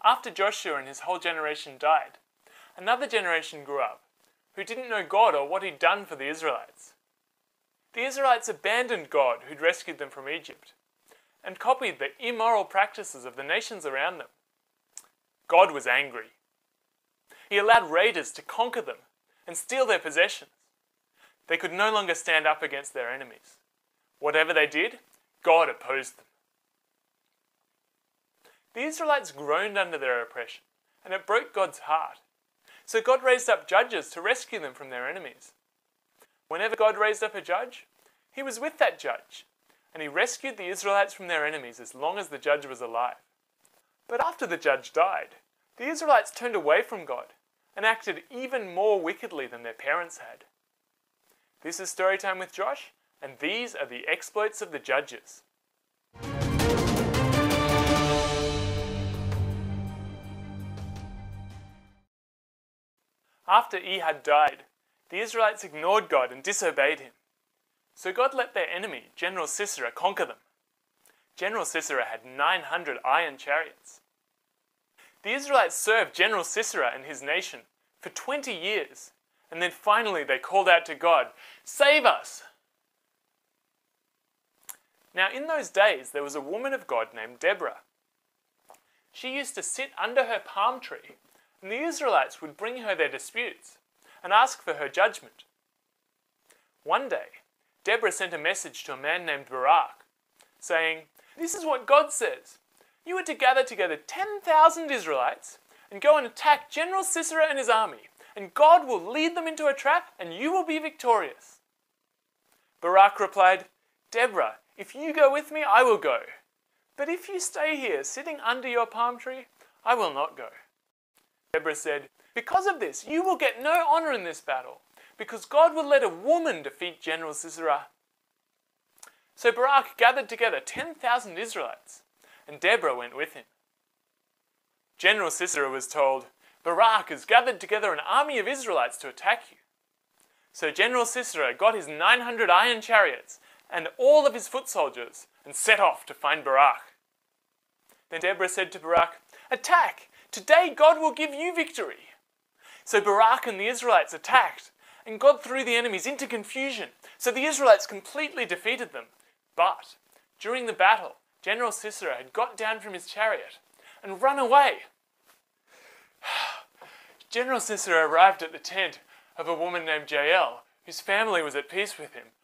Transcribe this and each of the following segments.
After Joshua and his whole generation died, another generation grew up who didn't know God or what he'd done for the Israelites. The Israelites abandoned God who'd rescued them from Egypt and copied the immoral practices of the nations around them. God was angry. He allowed raiders to conquer them and steal their possessions. They could no longer stand up against their enemies. Whatever they did, God opposed them. The Israelites groaned under their oppression, and it broke God's heart. So God raised up judges to rescue them from their enemies. Whenever God raised up a judge, he was with that judge, and he rescued the Israelites from their enemies as long as the judge was alive. But after the judge died, the Israelites turned away from God and acted even more wickedly than their parents had. This is Storytime with Josh, and these are the exploits of the judges. After Ehud died, the Israelites ignored God and disobeyed him. So God let their enemy, General Sisera, conquer them. General Sisera had 900 iron chariots. The Israelites served General Sisera and his nation for 20 years, and then finally they called out to God, "Save us!" Now in those days there was a woman of God named Deborah. She used to sit under her palm tree, and the Israelites would bring her their disputes and ask for her judgment. One day, Deborah sent a message to a man named Barak, saying, "This is what God says. You are to gather together 10,000 Israelites and go and attack General Sisera and his army, and God will lead them into a trap and you will be victorious." Barak replied, "Deborah, if you go with me, I will go. But if you stay here sitting under your palm tree, I will not go." Deborah said, "Because of this, you will get no honor in this battle, because God will let a woman defeat General Sisera." So Barak gathered together 10,000 Israelites, and Deborah went with him. General Sisera was told, "Barak has gathered together an army of Israelites to attack you." So General Sisera got his 900 iron chariots and all of his foot soldiers and set off to find Barak. Then Deborah said to Barak, "Attack! Today God will give you victory." So Barak and the Israelites attacked, and God threw the enemies into confusion, so the Israelites completely defeated them. But during the battle, General Sisera had got down from his chariot and run away. General Sisera arrived at the tent of a woman named Jael, whose family was at peace with him.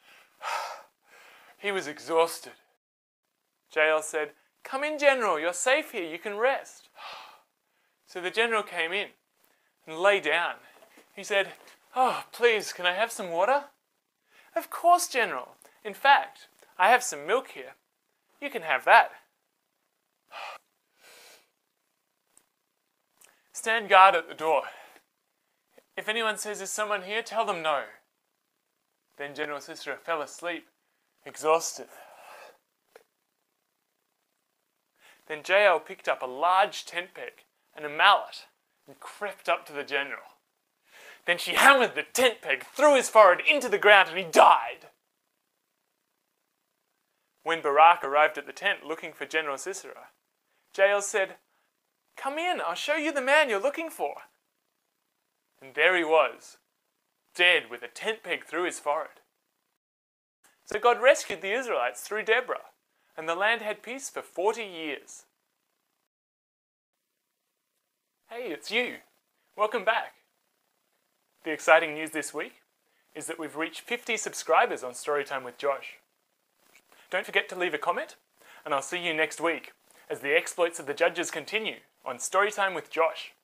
He was exhausted. Jael said, "Come in, General, you're safe here, you can rest." So the general came in and lay down. He said, "Oh, please, can I have some water?" "Of course, General. In fact, I have some milk here. You can have that." "Stand guard at the door. If anyone says there's someone here, tell them no." Then General Sisera fell asleep, exhausted. Then Jael picked up a large tent peg and a mallet and crept up to the general. Then she hammered the tent peg through his forehead into the ground and he died. When Barak arrived at the tent looking for General Sisera, Jael said, "Come in, I'll show you the man you're looking for." And there he was, dead with a tent peg through his forehead. So God rescued the Israelites through Deborah, and the land had peace for 40 years. Hey, it's you. Welcome back. The exciting news this week is that we've reached 50 subscribers on Storytime with Josh. Don't forget to leave a comment, and I'll see you next week as the exploits of the judges continue on Storytime with Josh.